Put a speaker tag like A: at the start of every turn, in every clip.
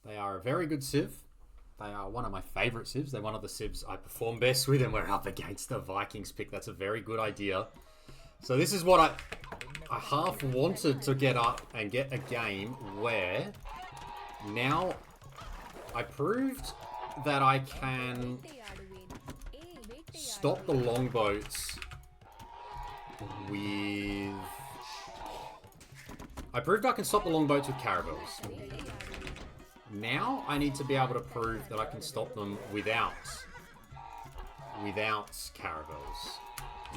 A: They are a very good civ. They are one of my favourite civs. They're one of the civs I perform best with, and we're up against the Vikings pick. That's a very good idea. So this is what I half wanted to get up and get a game where now I proved that I can stop the longboats with... I proved I can stop the longboats with caravels. Now I need to be able to prove that I can stop them without caravels.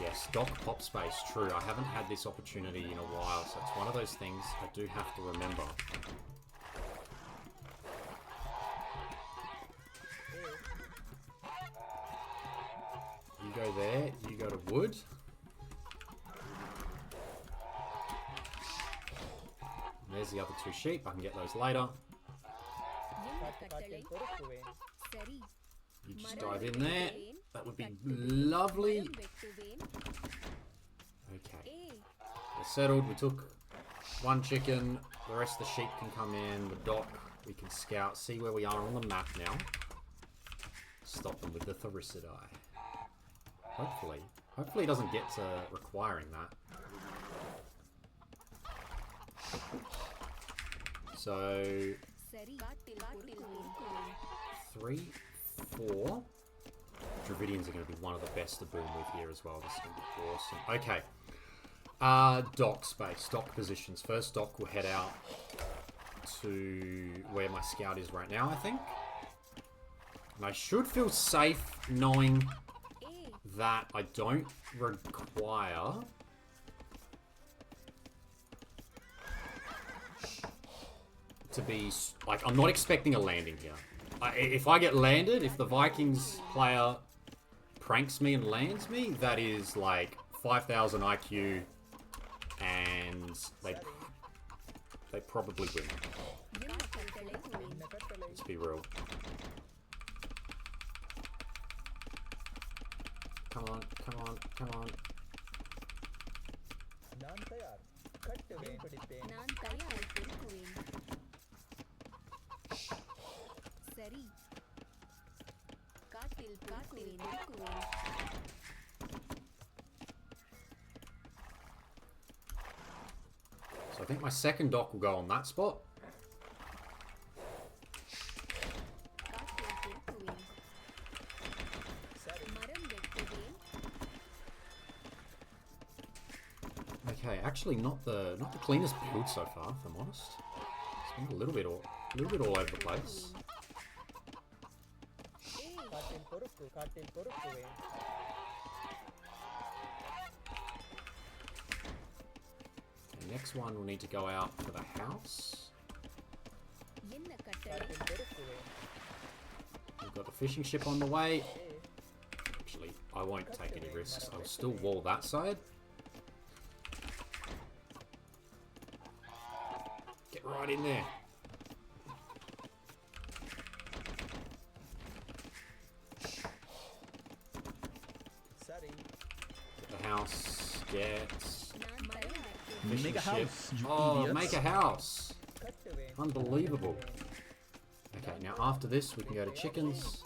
A: Yes, dock pop space, true. I haven't had this opportunity in a while, so it's one of those things I do have to remember. You go there, you go to wood. And there's the other two sheep, I can get those later. You just dive in there. That would be lovely. Okay. We're settled. We took one chicken. The rest of the sheep can come in. The dock. We can scout. See where we are on the map now. Stop them with the Thoricidae. Hopefully. Hopefully it doesn't get to requiring that. So... 3, 4. Dravidians are going to be one of the best to boom with here as well. This is going to be awesome. Okay. Dock space. Dock positions. First dock will head out to where my scout is right now, I think. And I should feel safe knowing that I don't require... to be... Like, I'm not expecting a landing here. If I get landed, if the Vikings player pranks me and lands me, that is like 5,000 IQ and they probably win. Let's be real. Come on, come on, come on. So I think my second dock will go on that spot. Okay, actually not the cleanest build so far, if I'm honest. It's been a little bit all over the place. Okay, next one we'll need to go out for the house. We've got the fishing ship on the way. Actually, I won't take any risks. I'll still wall that side. Get right in there. Get the house. Get...
B: Make a house.
A: Oh, make a house. Unbelievable. Okay, now after this we can go to chickens.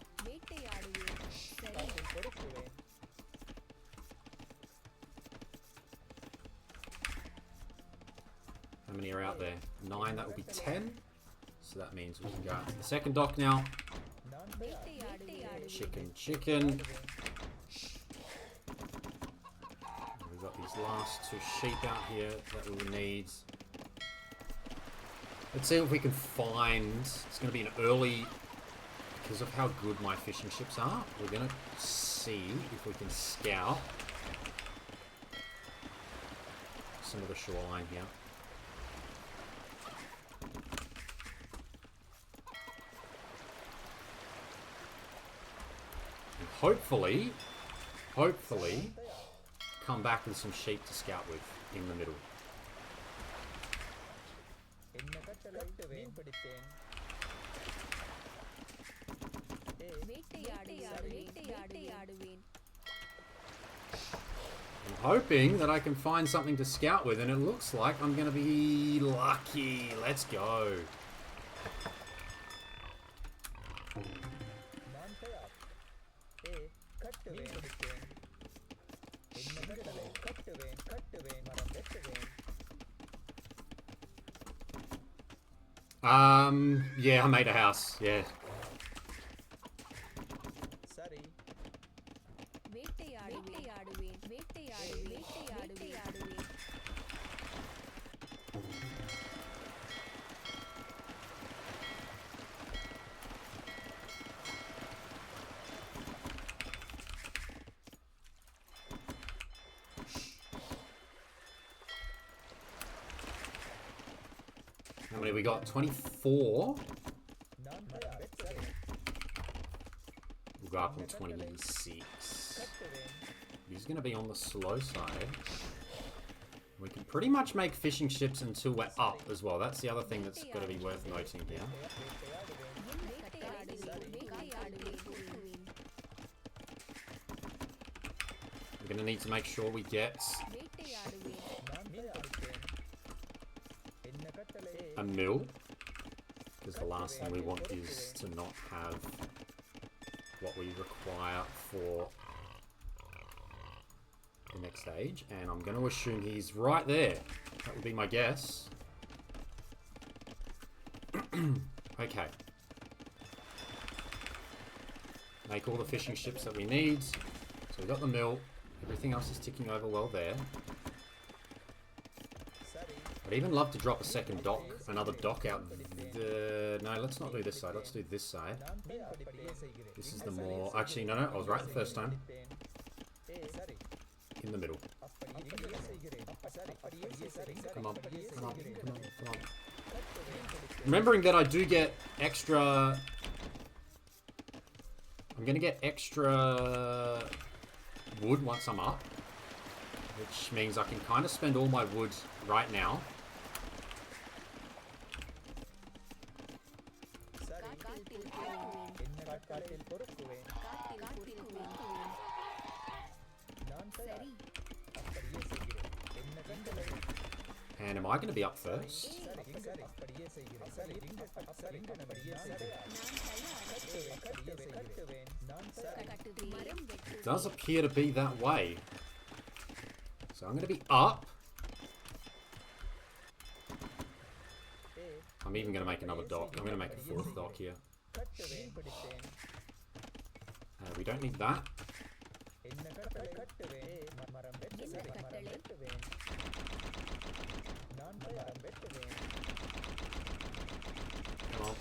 A: How many are out there? 9, that will be 10. So that means we can go out to the second dock now. Chicken, chicken. We've got these last 2 sheep out here that we will need. Let's see if we can find... It's going to be an early... Because of how good my fishing ships are, we're going to see if we can scout some of the shoreline here. And hopefully, come back with some sheep to scout with in the middle. I'm hoping that I can find something to scout with, and it looks like I'm going to be lucky. Let's go. Yeah, I made a house. Yeah.
C: சரி
B: வேட்டையாடுவேன் வேட்டையாடுவேன்
A: How many we got? 24.
C: நான் மரம் வெட்டுவேன்
A: We'll go up on 26.
C: கட்டுவேன்
A: He's going to be on the slow side. We can pretty much make fishing ships until we're up as well. That's the other thing that's got to be worth noting here. We're going to need to make sure we get
C: நான் தயாரிப்பேன் என்ன கட்டளை
A: a mill. Because the last thing we want is to not have what we require for the next stage. And I'm going to assume he's right there. That would be my guess. Okay. Make all the fishing ships that we need. So we've got the mill. Everything else is ticking over well there.
C: சரி
A: I'd even love to drop a second dock, another dock out. No, let's not do this side. Let's do this side.
C: நான் அப்படியே செய்கிறேன்
A: This is the more... Actually, no, I was right the first time.
C: சரி
A: In the middle.
C: அப்படியே செய்கிறேன் சரி அப்படியே செய்கிறேன்
A: Come on, come on, come on, come on. Remembering that I do get extra... I'm going to get extra wood once I'm up. Which means I can kind of spend all my wood right now.
C: சரி என்ன காட்டில் பொறுக்குவேன் நான் தயார் அப்படியே செய்கிறேன் என்ன கட்டளை
A: And am I going to be up first?
C: சரி சரி அப்படியே செய்கிறேன் சரி சரி அப்படியே செய்கிறேன் கட்டுவேன் நான் தயார்
A: It does appear to be that way. So I'm going to be up. I'm even going to make another dock. I'm going to make a fourth dock here.
C: கட்டுவேன் பிடித்தேன்
A: We don't need that.
C: என்ன கட்டளை கட்டுவேன் மரம் வெட்டுவேன் மரம் வெட்டுவேன் நான் மரம் வெட்டுவேன்
A: Come on.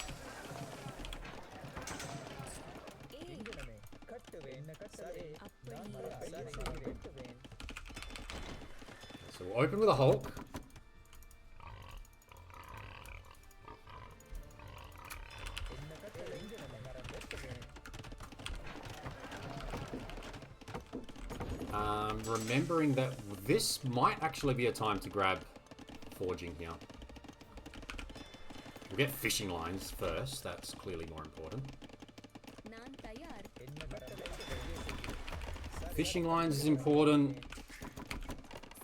C: எங்கனமே கட்டுவேன் என்ன கட்டளை நான் மரம் வெட்டுவேன்
A: So we'll open with a Hulk.
C: என்ன கட்டளை எங்கனமே மரம் வெட்டுவேன்
A: Remembering that this might actually be a time to grab forging here. We'll get fishing lines first. That's clearly more important.
B: நான் தயார்
C: என்ன கட்டளை அப்படியே செய்கிறேன்
A: Fishing lines is important.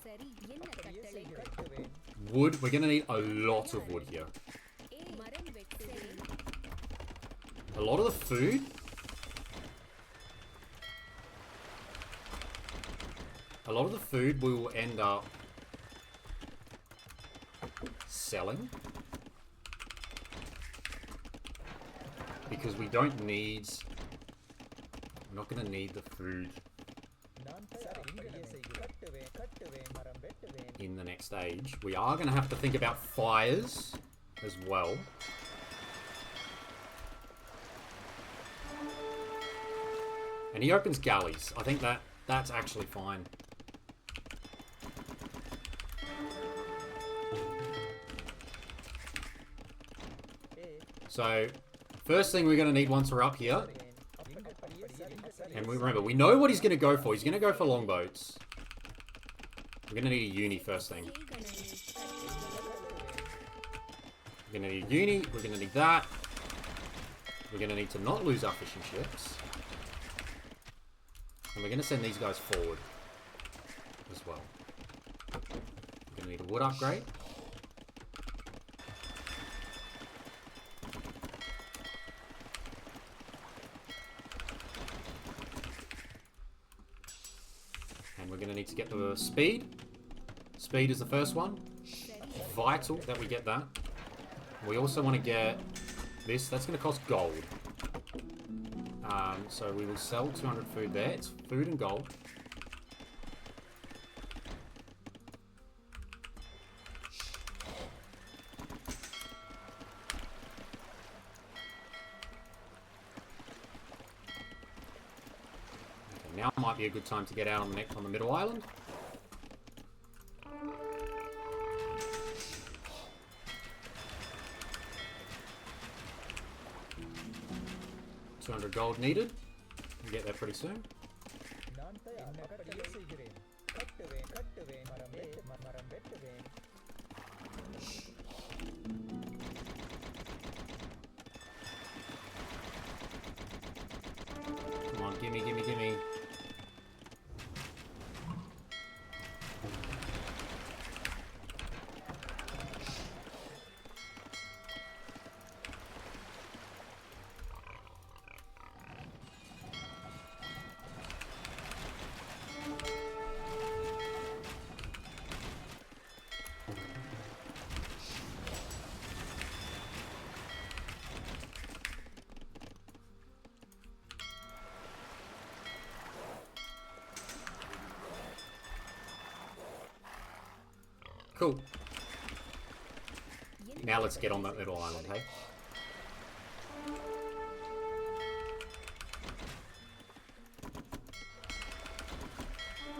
B: சரி என்ன கட்டளை
C: கட்டுவேன்
A: Wood. We're going to need a lot of wood here.
B: மரம் வெட்டுவேன்
A: A lot of the food. A lot of the food we will end up selling. Because we don't need... We're not going to need the food
C: நான் தயார் அப்படியே செய்கிறேன் கட்டுவேன் மரம் வெட்டுவேன்
A: in the next stage. We are going to have to think about fires as well. And he opens galleys. I think that's actually fine. So, first thing we're going to need once we're up here, and we remember, we know what he's going to go for. He's going to go for longboats. We're going to need a uni first thing. We're going to need a uni. We're going to need that. We're going to need to not lose our fishing ships. And we're going to send these guys forward as well. We're going to need a wood upgrade. And we're going to need to get the speed. Speed is the first one. Vital that we get that. We also want to get this. That's going to cost gold. So we will sell 200 food there. It's food and gold. Okay, now might be a good time to get out on the middle island. $200 gold needed. We'll get there pretty soon.
C: நான் தயார் அப்படியே செய்கிறேன் கட்டுவேன் கட்டுவேன் மரம் வெட்டுவேன்
A: Come on, gimme, gimme, gimme. Cool. Now let's get on that little island, hey?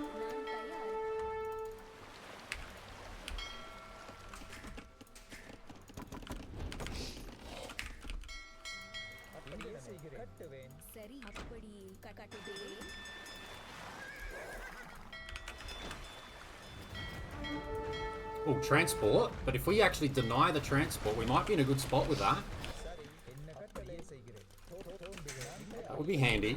B: நான் தயார்.
C: அப்படியே செய்கிறேன் கட்டுவேன்
B: சரி அப்படியே கட்டுவேன்.
A: Oh, transport. But if we actually deny the transport, we might be in a good spot with that.
C: சரி என்ன கட்டளை செய்கிறேன் தோன்றுகிறேன்
A: That would be handy.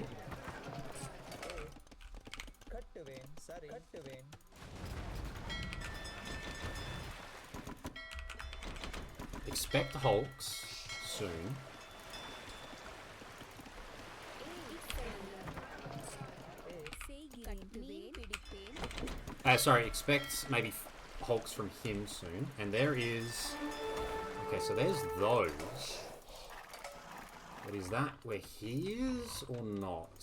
C: கட்டுவேன் சரி கட்டுவேன்
A: Expect hulks soon.
B: செய்கிறேன் மீன் பிடிப்பேன்.
A: Sorry, expect maybe hulks from him soon. And there is... Okay, so there's those. But is that where he is or not?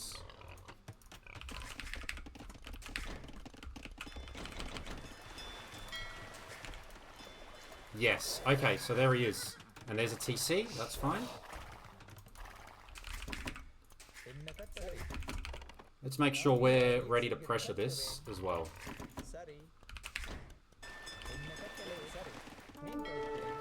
A: Yes. Okay, so there he is. And there's a TC. That's fine.
C: என்ன கட்டளை
A: Let's make sure we're ready to pressure this as well.
C: சரி என்ன கட்டளை சரி மீன் பிடிப்பேன்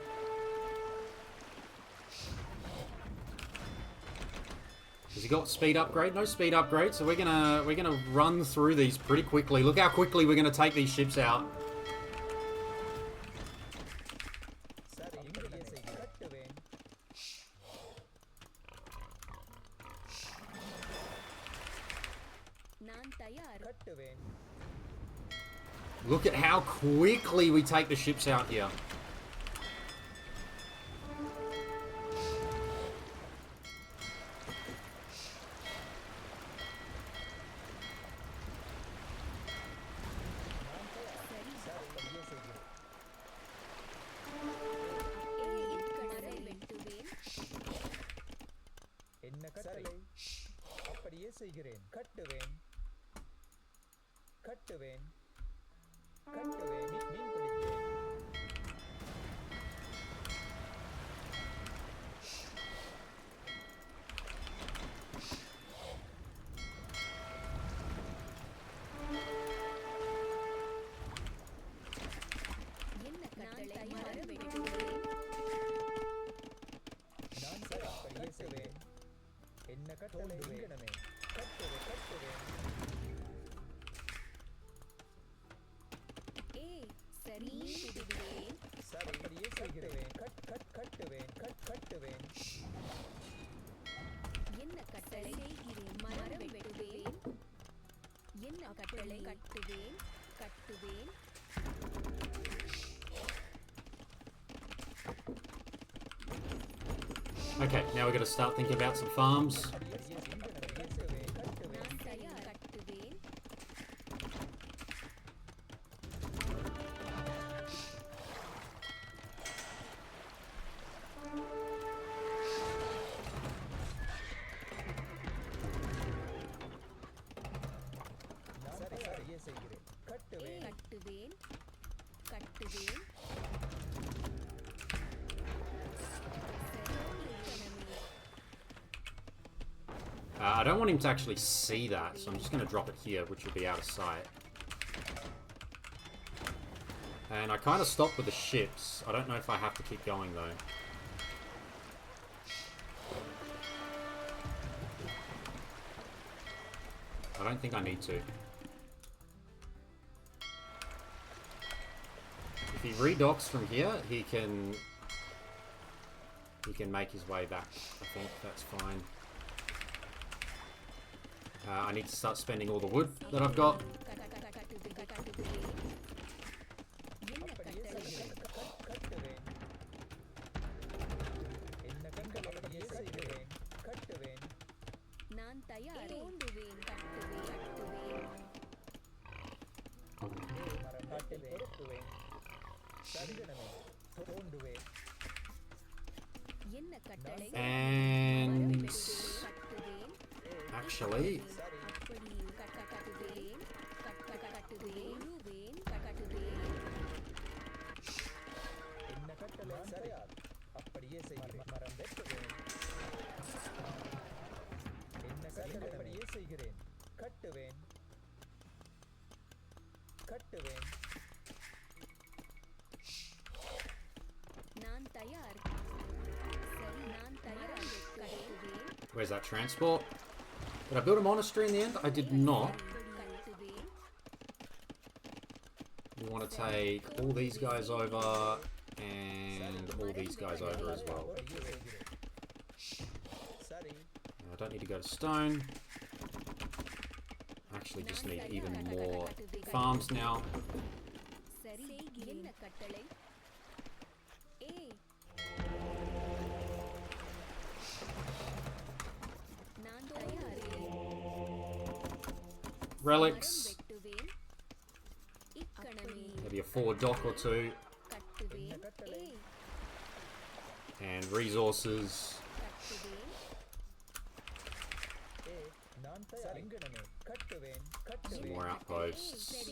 A: Has he got speed upgrade? No speed upgrade, so we're gonna run through these pretty quickly. Look how quickly we're gonna take these ships out.
C: சரி அப்படியே செய்கிறேன் கட்டுவேன்
B: நான் தயார்.
C: கட்டுவேன்
A: Look at how quickly we take the ships out here.
C: அப்படியே செய்கிறேன்
B: மரம் வெட்டுவேன்.
C: என்ன கட்டளை அப்படியே செய்கிறேன் கட்டுவேன் கட்டுவேன் கட்டுவேன் மீன் பிடிப்பேன்
B: என்ன கட்டளை மரம் வெட்டுவேன்.
C: நான் சரி அப்படியே செய்வேன் என்ன கட்டளை இங்கனமே கட்டுவேன் கட்டுவேன்
B: சரி பிடிப்பேன்.
C: சரி அப்படியே செய்கிறேன் கட்டுவேன் கட்டுவேன்
B: என்ன கட்டளை செய்கிறேன் மரம் வெட்டுவேன். என்ன கட்டளை கட்டுவேன் கட்டுவேன்.
A: Okay, now we're gonna start thinking about some farms.
C: அப்படியே இங்கனமே செய்வேன் கட்டுவேன்
B: நான் தயார். கட்டுவேன்.
A: I don't want him to actually see that, so I'm just going to drop it here, which will be out of sight. And I kind of stopped with the ships. I don't know if I have to keep going, though. I don't think I need to. If he redocks from here, he can make his way back. I think that's fine. I need to start spending all the wood that I've got. And actually, where's that transport? Did I build a monastery in the end? I did not. We want to take all these guys over and all these guys over as well. I don't need to go to stone. I actually just need even more farms now. Relics. Maybe a forward dock or two. And resources. Some more outposts.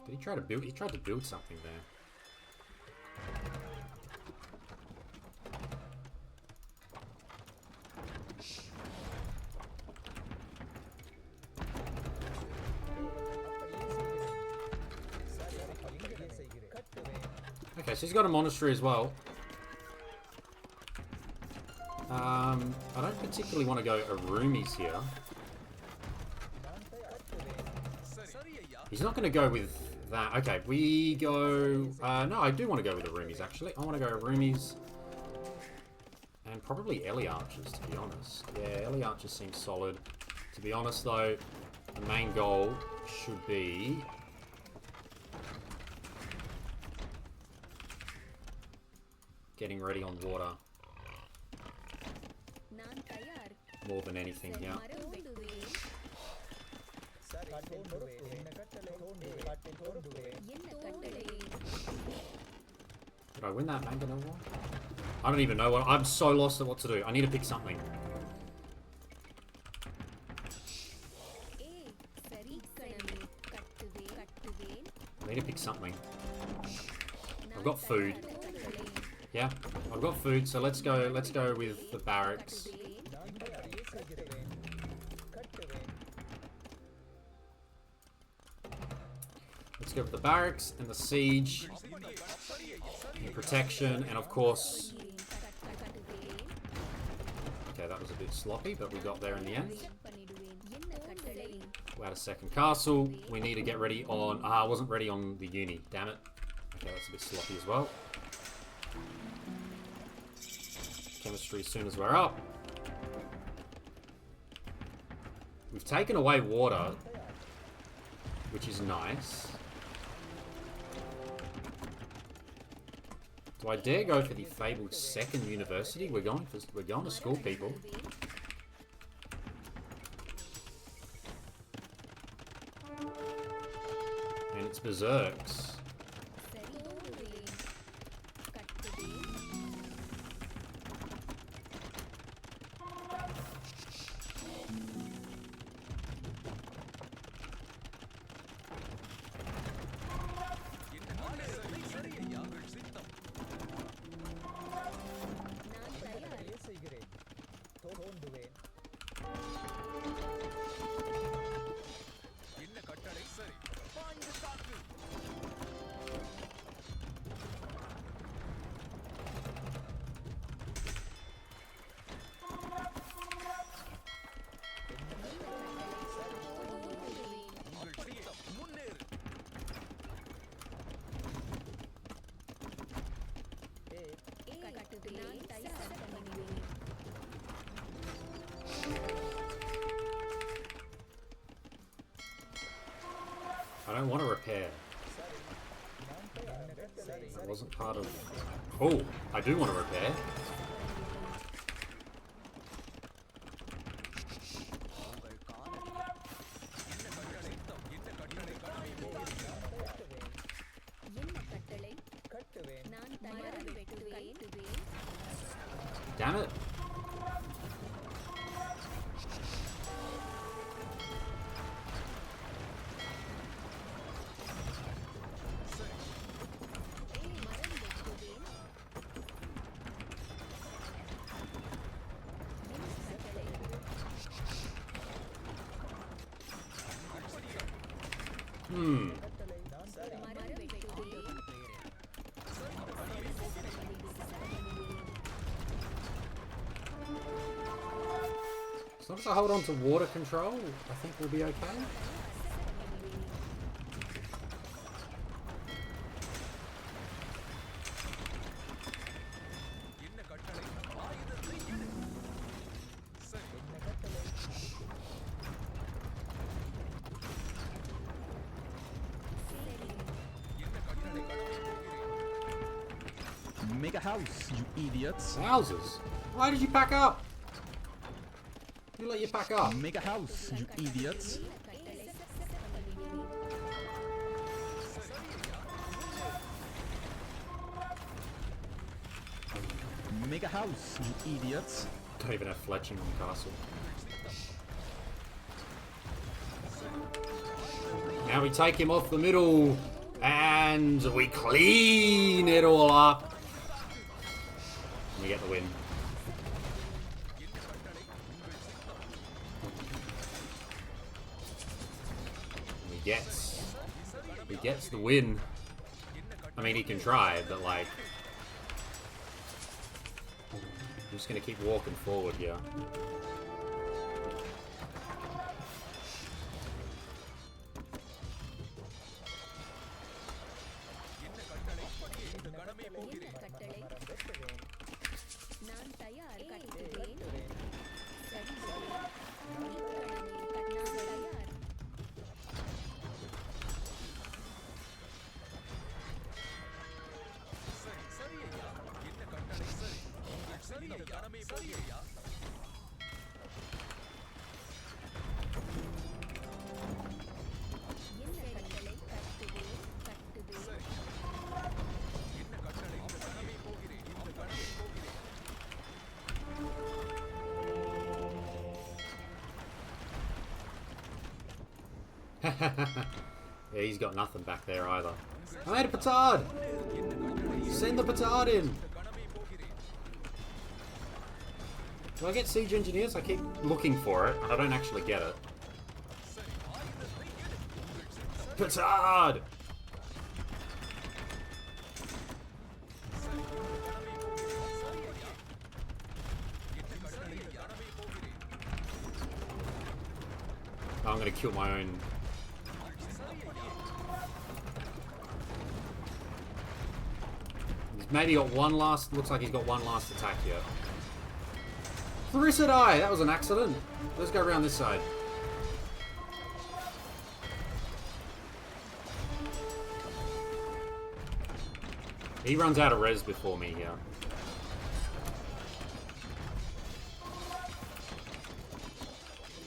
A: Did he try to build? He tried to build something there. Okay, so he's got a monastery as well. I don't particularly want to go Arumis here. He's not going to go with that. Okay, we go... no, I do want to go with Arumis, actually. I want to go Arumis. And probably Ellie Archers, to be honest. Yeah, Ellie Archers seems solid. To be honest, though, the main goal should be... getting ready on water. More than anything here. Did I win that manganese war? I don't even know what... I'm so lost at what to do. I need to pick something. I need to pick something. I've got food. Yeah, I've got food, so let's go with the barracks. Let's go with the barracks and the siege and protection, and of course... Okay, that was a bit sloppy, but we got there in the end. We had a second castle. We need to get ready on... I wasn't ready on the uni, damn it. Okay, that's a bit sloppy as well. Chemistry as soon as we're up. We've taken away water, which is nice. Do I dare go for the fabled second university? We're going to school, people. And it's berserks. don't want to repair.
C: சரி நான் தயார் என்ன கட்டளை
A: That wasn't part of... Oh, I do want to repair.
B: என்ன கட்டளை
C: கட்டுவேன்
B: நான் தயார் வெட்டுவேன்
A: Damn it.
B: மரம் வெட்டுவேன் என்ன கட்டளை
C: கட்டளை நான் தயார்
B: மரம் வெட்டுவேன்
A: As long as I hold on to water control, I think we'll be okay.
C: என்ன கட்டளை
D: Make a house, you idiots.
A: Wowzers. Why did you pack up? Who let you pack up?
D: Make a house, you idiots. Make a house, you idiots.
A: Don't even have fletching on castle. Now we take him off the middle and we clean it all up. And we get the win. And he gets the win. I mean, he can try, but like, I'm just gonna keep walking forward here.
B: என்ன கட்டளை
C: மரம் வெட்டுவேன்
B: நான் தயார் கட்டுவேன்
C: கட்டுவேன்
B: சரி இக்கணமே நான் தயார் என்ன கட்டளை கட்டுவேன் கட்டுவேன்
A: Yeah, he's got nothing back there either. I made a petard! Send the petard in! Do I get siege engineers? I keep looking for it, and I don't actually get it. Petard! Oh, I'm gonna kill my own. He's maybe got one last. Looks like he's got one last attack here. Thericidai! That was an accident. Let's go around this side. He runs out of res before me here.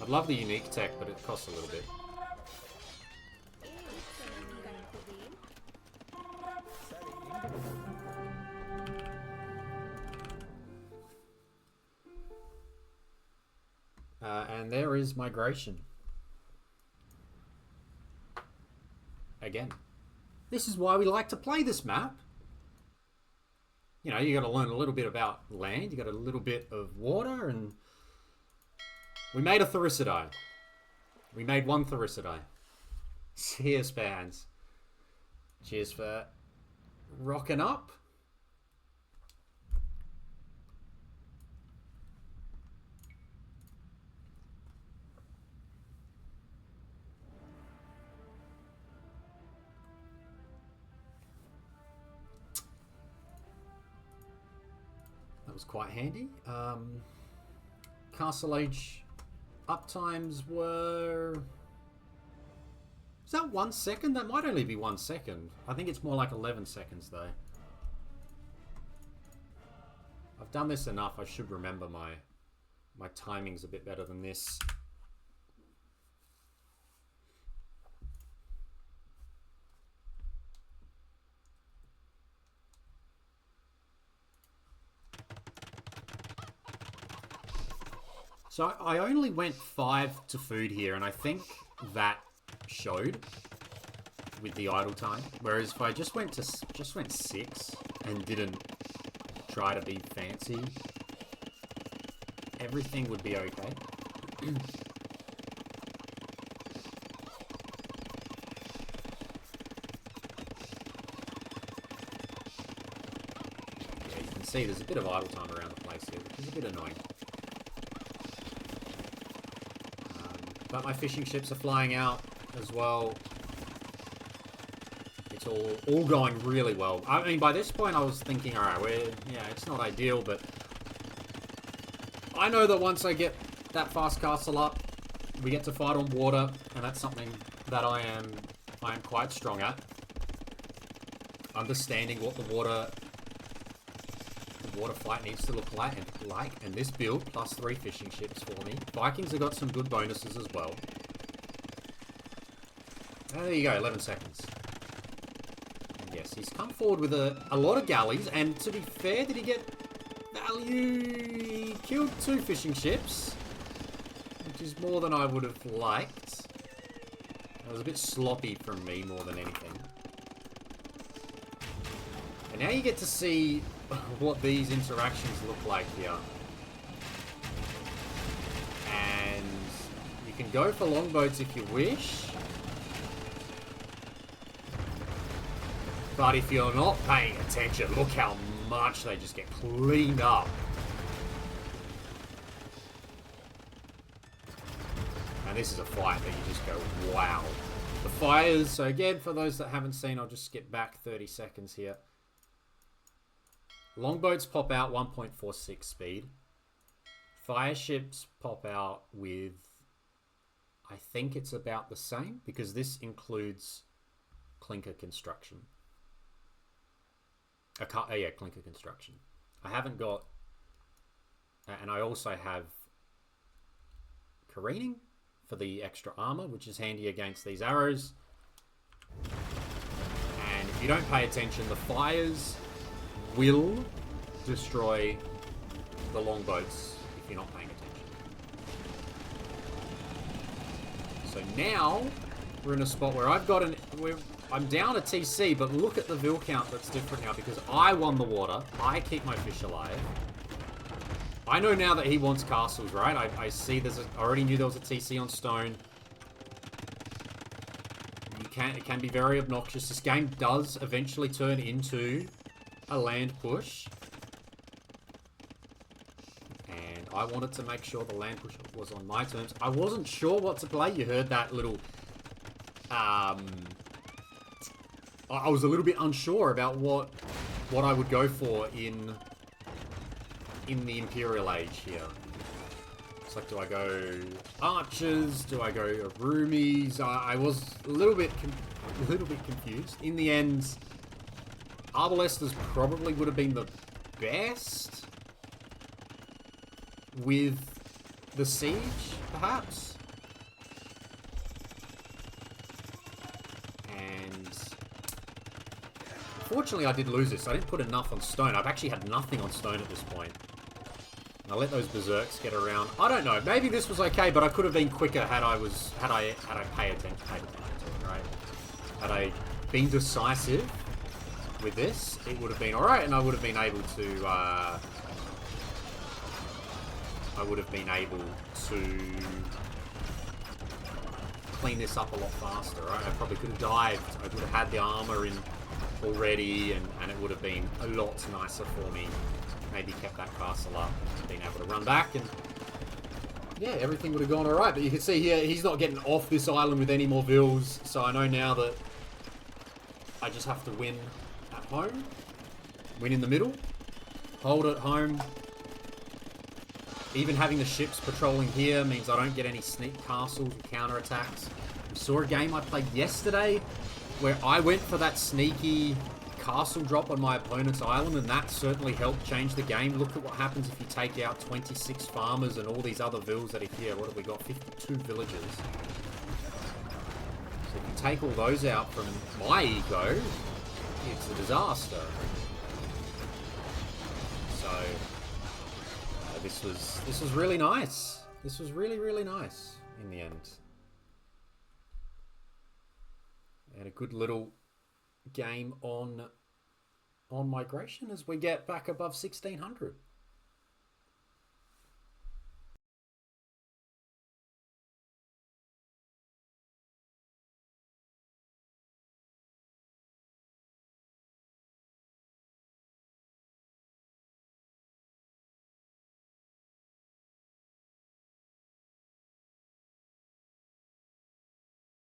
A: I'd love the unique tech, but it costs a little bit.
B: கட்டுவேன்
C: சரி இங்கு
A: And there is migration. Again. This is why we like to play this map. You know, you got to learn a little bit about land. You got a little bit of water, and we made a Thericidai. We made one Thericidai. Cheers, fans. Cheers for rocking up. That was quite handy. Castle Age uptimes were Is that 1 second? That might only be 1 second. I think it's more like 11 seconds though. I've done this enough. I should remember my timing's a bit better than this. So I only went 5 to food here, and I think that showed with the idle time. Whereas if I just went 6 and didn't try to be fancy, everything would be okay. Yeah, you can see there's a bit of idle time around the place here, which is a bit annoying. But my fishing ships are flying out as well. It's all going really well. I mean, by this point I was thinking, alright, yeah, it's not ideal, but I know that once I get that fast castle up, we get to fight on water, and that's something that I am quite strong at. Understanding what the water fight needs to look like, and this build plus 3 fishing ships for me. Vikings have got some good bonuses as well. And there you go, 11 seconds. And yes, he's come forward with a lot of galleys, and to be fair, did he get value? He killed 2 fishing ships, which is more than I would have liked. It was a bit sloppy from me more than anything. And now you get to see what these interactions look like here. And you can go for longboats if you wish. But if you're not paying attention, look how much they just get cleaned up. And this is a fight that you just go, wow. The fires, so again, for those that haven't seen, I'll just skip back 30 seconds here. Longboats pop out 1.46 speed. Fire ships pop out with, I think it's about the same, because this includes clinker construction. Yeah, clinker construction. I haven't got, and I also have careening for the extra armor, which is handy against these arrows. And if you don't pay attention, the fires will destroy the longboats if you're not paying attention. So now we're in a spot where I've got I'm down a TC, but look at the Vil count that's different now because I won the water. I keep my fish alive. I know now that he wants castles, right? I see I already knew there was a TC on stone. It can be very obnoxious. This game does eventually turn into a land push. And I wanted to make sure the land push was on my terms. I wasn't sure what to play. You heard that little... I was a little bit unsure about what I would go for in the Imperial Age here. It's like, do I go archers? Do I go roomies? I was a little bit confused. In the end, Arbalesters probably would have been the best with the siege, perhaps. And unfortunately, I did lose this. I didn't put enough on stone. I've actually had nothing on stone at this point. And I let those berserks get around. I don't know. Maybe this was okay, but I could have been quicker had I paid attention to it, right? Had I been decisive with this, it would have been alright, and I would have been able to clean this up a lot faster, right? I probably could have dived. I would have had the armor in already, and it would have been a lot nicer for me. Maybe kept that castle up and been able to run back, and yeah, everything would have gone alright. But you can see here, he's not getting off this island with any more vills, so I know now that I just have to win at home, win in the middle, hold at home. Even having the ships patrolling here means I don't get any sneak castles or counterattacks. Saw a game I played yesterday where I went for that sneaky castle drop on my opponent's island, and that certainly helped change the game. Look at what happens if you take out 26 farmers and all these other villas that are here. What have we got? 52 villagers. So if you take all those out from my ego, it's a disaster. So this was really nice. This was really nice in the end. And a good little game on migration as we get back above 1600.